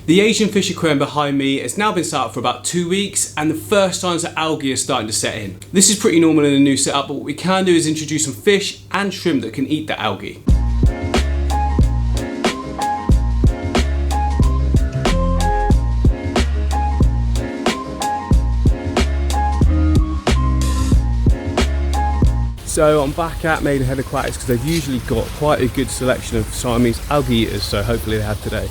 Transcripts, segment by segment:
The Asian fish aquarium behind me has now been set up for about 2 weeks, and the first signs of algae are starting to set in. This is pretty normal in a new setup, but what we can do is introduce some fish and shrimp that can eat the algae. So I'm back at Maidenhead Aquatics because they've usually got quite a good selection of Siamese algae eaters, so hopefully they have today.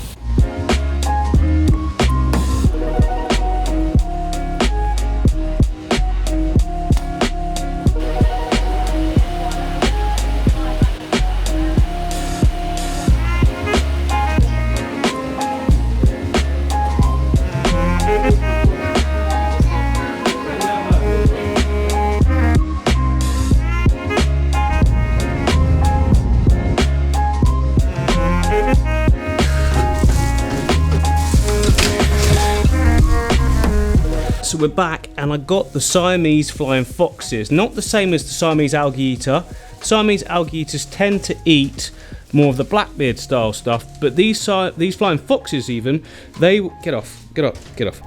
So we're back, and I got the Siamese flying foxes. Not the same as the Siamese algae eater. Siamese algae eaters tend to eat more of the blackbeard style stuff, but these flying foxes even, they get off.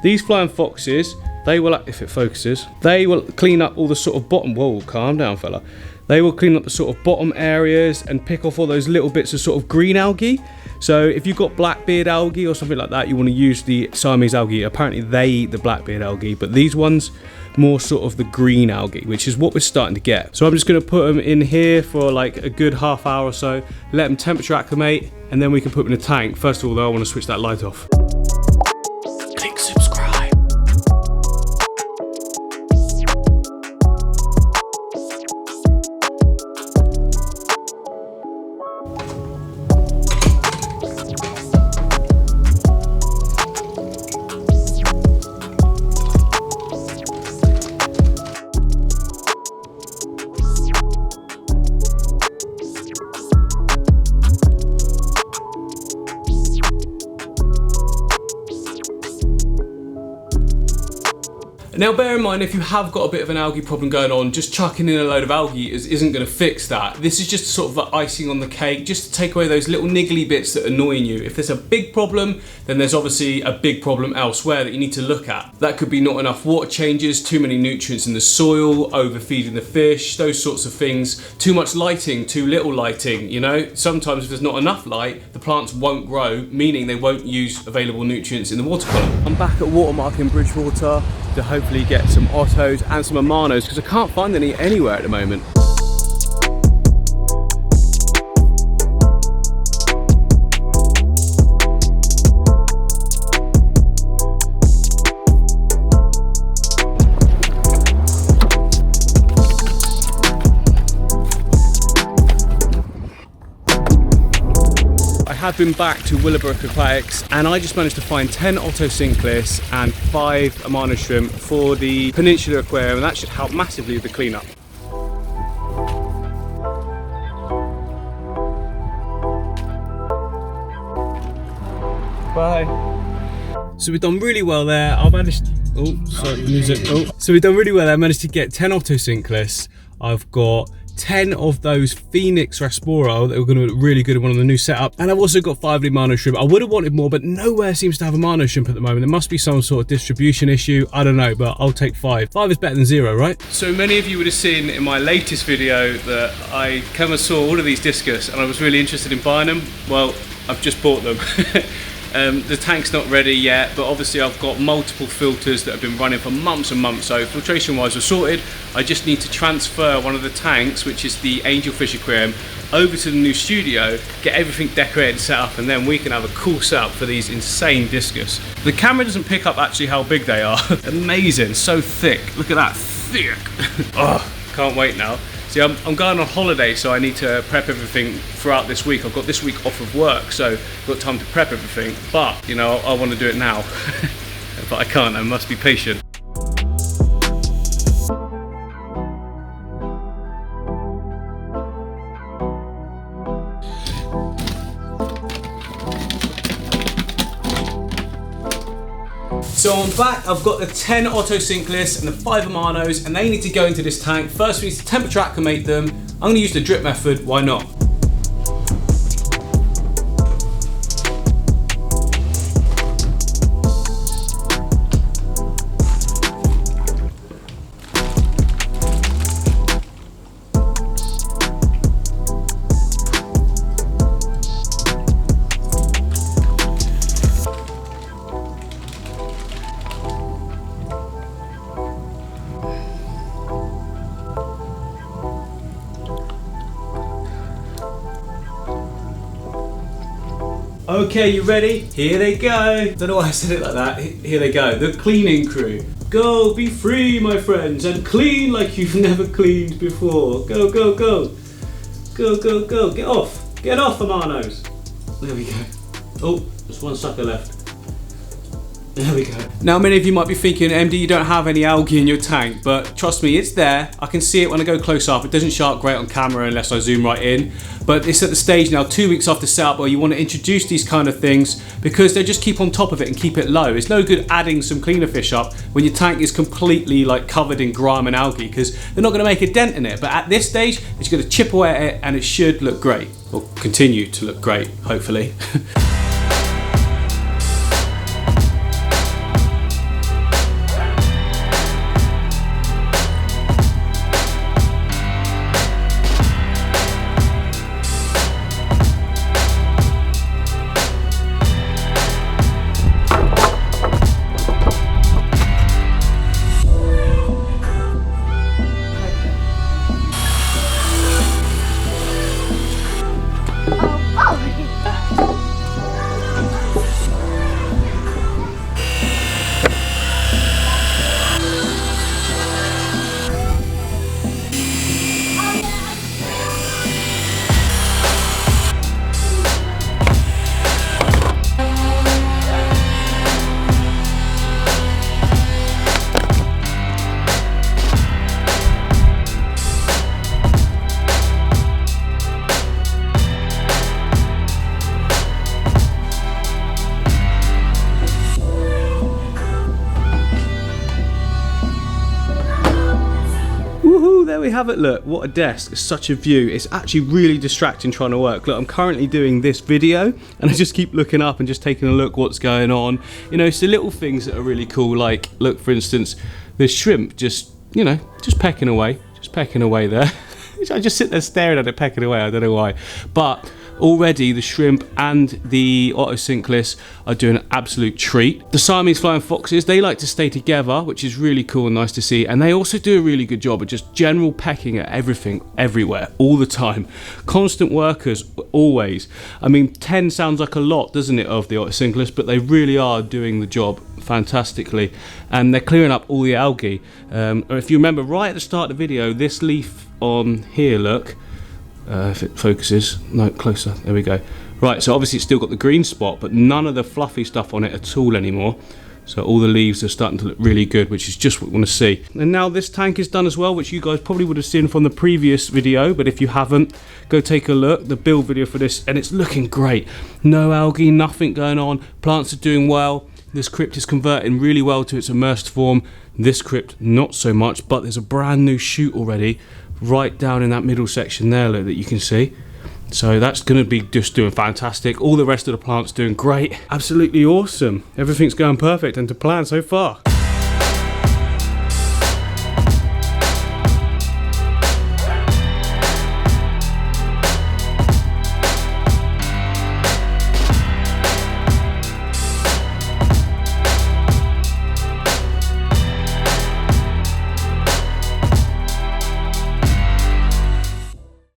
These flying foxes, they will, if it focuses, they will clean up all the sort of bottom. Whoa, calm down, fella. They will clean up the sort of bottom areas and pick off all those little bits of sort of green algae. So if you've got blackbeard algae or something like that, you want to use the Siamese algae. Apparently they eat the blackbeard algae, but these ones more sort of the green algae, which is what we're starting to get. So I'm just going to put them in here for like a good half hour or so, let them temperature acclimate, and then we can put them in a tank. First of all though, I want to switch that light off. Click subscribe. Now bear in mind, if you have got a bit of an algae problem going on, just chucking in a load of algae isn't going to fix that. This is just sort of the icing on the cake, just to take away those little niggly bits that are annoying you. If there's a big problem, then there's obviously a big problem elsewhere that you need to look at. That could be not enough water changes, too many nutrients in the soil, overfeeding the fish, those sorts of things. Too much lighting, too little lighting, you know? Sometimes if there's not enough light, the plants won't grow, meaning they won't use available nutrients in the water column. I'm back at Watermark in Bridgewater to hopefully get some ottos and some amanos, because I can't find any anywhere at the moment. I have been back to Willowbrook Aquatics, and I just managed to find 10 Otto Cinclus and 5 Amano shrimp for the Peninsular Aquarium, and that should help massively with the cleanup. Bye. So we've done really well there. I managed. Oh, sorry, music. Oh, so we've done really well there. I managed to get 10 Otto Cinclus. I've got 10 of those Phoenix Rasporo that were going to look really good in one of the new setup, and I've also got 5 Amano shrimp. I would have wanted more, but nowhere seems to have Amano shrimp at the moment. There must be some sort of distribution issue, I don't know, but I'll take 5. 5 is better than 0, right? So many of you would have seen in my latest video that I came and saw all of these discus and I was really interested in buying them. Well, I've just bought them. The tank's not ready yet, but obviously I've got multiple filters that have been running for months and months, so filtration wise we're sorted. I just need to transfer one of the tanks, which is the Angelfish Aquarium, over to the new studio, get everything decorated and set up, and then we can have a cool setup for these insane discus. The camera doesn't pick up actually how big they are. Amazing, so thick, look at that, thick. Oh, can't wait now. See, I'm going on holiday, so I need to prep everything throughout this week. I've got this week off of work, so I've got time to prep everything. But, you know, I want to do it now. But I can't, I must be patient. So I'm back, I've got the 10 Otto Cinclus and the 5 Amanos, and they need to go into this tank. First we need to temperature acclimate them. I'm going to use the drip method, why not? Okay, you ready? Here they go. Don't know why I said it like that. Here they go. The cleaning crew. Go, be free, my friends, and clean like you've never cleaned before. Go, go, go. Go, go, go. Get off. Get off, Hermanos. There we go. Oh, there's one sucker left. There we go. Now many of you might be thinking, MD, you don't have any algae in your tank, but trust me, it's there. I can see it when I go close up. It doesn't show up great on camera unless I zoom right in, but it's at the stage now 2 weeks after setup where you want to introduce these kind of things because they just keep on top of it and keep it low. It's no good adding some cleaner fish up when your tank is completely like covered in grime and algae because they're not going to make a dent in it. But at this stage, it's going to chip away at it and it should look great, or continue to look great, hopefully. There we have it. Look, what a desk. It's such a view. It's actually really distracting trying to work. Look, I'm currently doing this video and I just keep looking up and just taking a look what's going on. You know, it's the little things that are really cool. Like, look, for instance, the shrimp just, you know, just pecking away there. I just sit there staring at it pecking away. I don't know why. But already the shrimp and the autosynclists are doing an absolute treat. The Siamese flying foxes, they like to stay together, which is really cool and nice to see, and they also do a really good job of just general pecking at everything, everywhere, all the time. Constant workers, always. I mean, 10 sounds like a lot, doesn't it, of the autosynclists, but they really are doing the job fantastically, and they're clearing up all the algae. If you remember right at the start of the video, this leaf on here, look, if it focuses, no, closer, there we go. Right, so obviously it's still got the green spot, but none of the fluffy stuff on it at all anymore. So all the leaves are starting to look really good, which is just what we want to see. And now this tank is done as well, which you guys probably would have seen from the previous video, but if you haven't, go take a look, the build video for this, and it's looking great. No algae, nothing going on, plants are doing well. This crypt is converting really well to its immersed form. This crypt, not so much, but there's a brand new shoot already right down in that middle section there, look, that you can see. So that's going to be just doing fantastic. All the rest of the plants doing great. Absolutely awesome. Everything's going perfect and to plan so far.